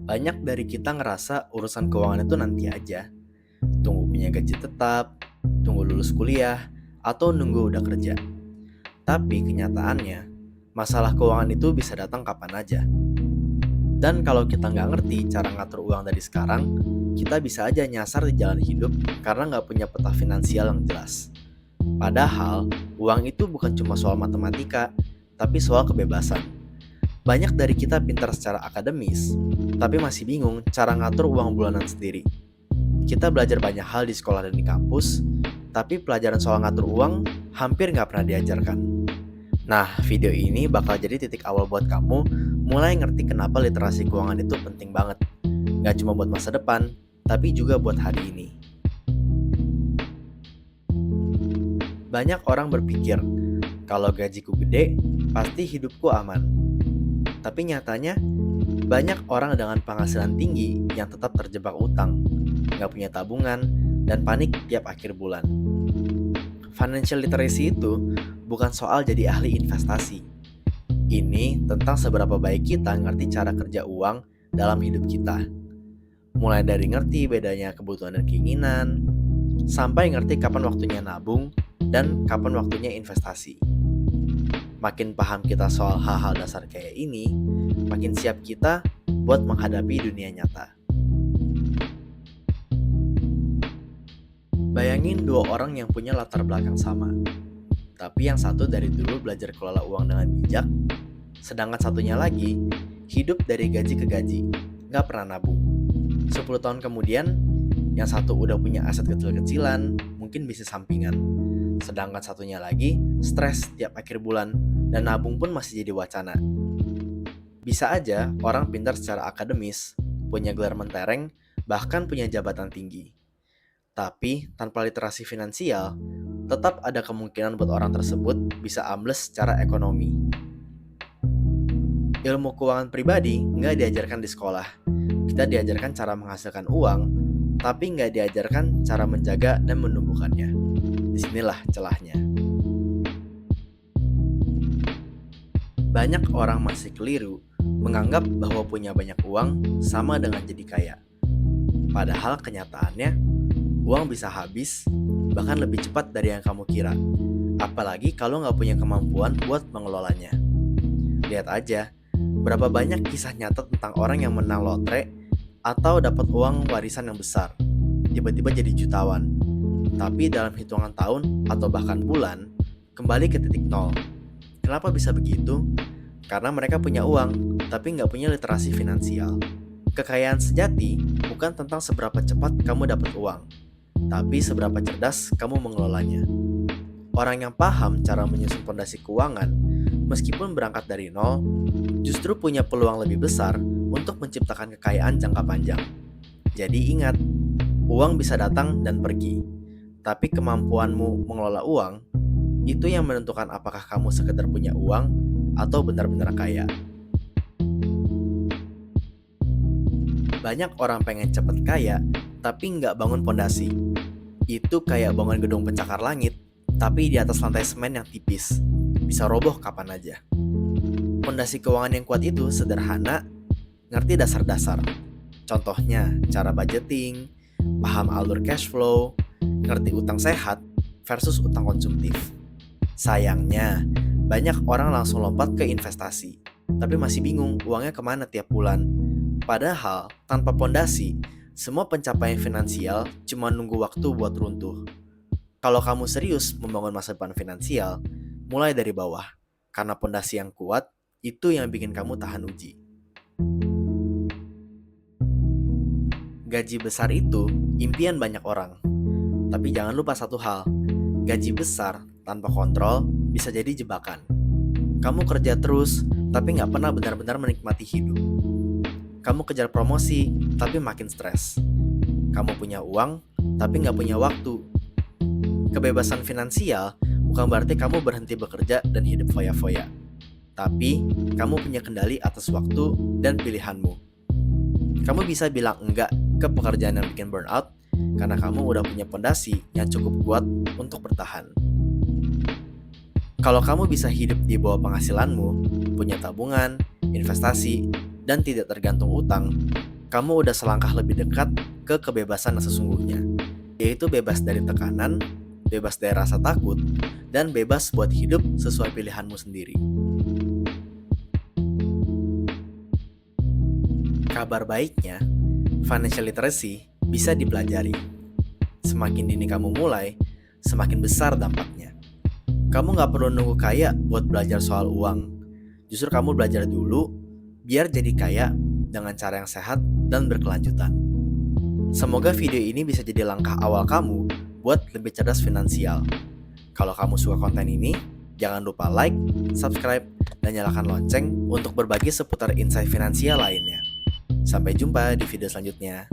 Banyak dari kita ngerasa urusan keuangan itu nanti aja. Tunggu punya gaji tetap, tunggu lulus kuliah, atau nunggu udah kerja. Tapi kenyataannya, masalah keuangan itu bisa datang kapan aja. Dan kalau kita nggak ngerti cara ngatur uang dari sekarang, kita bisa aja nyasar di jalan hidup karena nggak punya peta finansial yang jelas. Padahal, uang itu bukan cuma soal matematika, tapi soal kebebasan. Banyak dari kita pintar secara akademis, tapi masih bingung cara ngatur uang bulanan sendiri. Kita belajar banyak hal di sekolah dan di kampus, tapi pelajaran soal ngatur uang hampir nggak pernah diajarkan. Nah, video ini bakal jadi titik awal buat kamu mulai ngerti kenapa literasi keuangan itu penting banget. Nggak cuma buat masa depan, tapi juga buat hari ini. Banyak orang berpikir, kalau gajiku gede, pasti hidupku aman. Tapi nyatanya, banyak orang dengan penghasilan tinggi yang tetap terjebak utang, nggak punya tabungan, dan panik tiap akhir bulan. Financial literacy itu bukan soal jadi ahli investasi. Ini tentang seberapa baik kita ngerti cara kerja uang dalam hidup kita. Mulai dari ngerti bedanya kebutuhan dan keinginan, sampai ngerti kapan waktunya nabung dan kapan waktunya investasi. Makin paham kita soal hal-hal dasar kayak ini, makin siap kita buat menghadapi dunia nyata. Bayangin dua orang yang punya latar belakang sama, tapi yang satu dari dulu belajar kelola uang dengan bijak, sedangkan satunya lagi hidup dari gaji ke gaji, nggak pernah nabung. 10 tahun kemudian, yang satu udah punya aset kecil-kecilan, mungkin bisnis sampingan, sedangkan satunya lagi stres tiap akhir bulan dan nabung pun masih jadi wacana. Bisa aja orang pintar secara akademis, punya gelar mentereng, bahkan punya jabatan tinggi. Tapi tanpa literasi finansial, tetap ada kemungkinan buat orang tersebut bisa ambles secara ekonomi. Ilmu keuangan pribadi nggak diajarkan di sekolah. Kita diajarkan cara menghasilkan uang, tapi nggak diajarkan cara menjaga dan menumbuhkannya. Disinilah celahnya. Banyak orang masih keliru menganggap bahwa punya banyak uang sama dengan jadi kaya. Padahal kenyataannya, uang bisa habis, bahkan lebih cepat dari yang kamu kira. Apalagi kalau nggak punya kemampuan buat mengelolanya. Lihat aja, berapa banyak kisah nyata tentang orang yang menang lotre atau dapat uang warisan yang besar, tiba-tiba jadi jutawan. Tapi dalam hitungan tahun atau bahkan bulan, kembali ke titik nol. Kenapa bisa begitu? Karena mereka punya uang, tapi nggak punya literasi finansial. Kekayaan sejati bukan tentang seberapa cepat kamu dapat uang, tapi seberapa cerdas kamu mengelolanya. Orang yang paham cara menyusun fondasi keuangan, meskipun berangkat dari nol, justru punya peluang lebih besar untuk menciptakan kekayaan jangka panjang. Jadi ingat, uang bisa datang dan pergi, tapi kemampuanmu mengelola uang, itu yang menentukan apakah kamu sekedar punya uang atau benar-benar kaya. Banyak orang pengen cepet kaya, tapi nggak bangun fondasi. Itu kayak bangun gedung pencakar langit, tapi di atas lantai semen yang tipis. Bisa roboh kapan aja. Fondasi keuangan yang kuat itu sederhana, ngerti dasar-dasar. Contohnya, cara budgeting, paham alur cash flow, ngerti utang sehat versus utang konsumtif. Sayangnya, banyak orang langsung lompat ke investasi, tapi masih bingung uangnya kemana tiap bulan. Padahal, tanpa pondasi, semua pencapaian finansial cuma nunggu waktu buat runtuh. Kalau kamu serius membangun masa depan finansial, mulai dari bawah. Karena pondasi yang kuat, itu yang bikin kamu tahan uji. Gaji besar itu impian banyak orang. Tapi jangan lupa satu hal, gaji besar tanpa kontrol bisa jadi jebakan. Kamu kerja terus, tapi nggak pernah benar-benar menikmati hidup. Kamu kejar promosi, tapi makin stres. Kamu punya uang, tapi nggak punya waktu. Kebebasan finansial bukan berarti kamu berhenti bekerja dan hidup foya-foya. Tapi, kamu punya kendali atas waktu dan pilihanmu. Kamu bisa bilang enggak ke pekerjaan yang bikin burnout, karena kamu udah punya fondasi yang cukup kuat untuk bertahan. Kalau kamu bisa hidup di bawah penghasilanmu, punya tabungan, investasi, dan tidak tergantung utang, kamu udah selangkah lebih dekat ke kebebasan yang sesungguhnya, yaitu bebas dari tekanan, bebas dari rasa takut, dan bebas buat hidup sesuai pilihanmu sendiri. Kabar baiknya, financial literacy bisa dipelajari. Semakin dini kamu mulai, semakin besar dampaknya. Kamu gak perlu nunggu kaya buat belajar soal uang. Justru kamu belajar dulu, biar jadi kaya dengan cara yang sehat dan berkelanjutan. Semoga video ini bisa jadi langkah awal kamu buat lebih cerdas finansial. Kalau kamu suka konten ini, jangan lupa like, subscribe, dan nyalakan lonceng untuk berbagi seputar insight finansial lainnya. Sampai jumpa di video selanjutnya.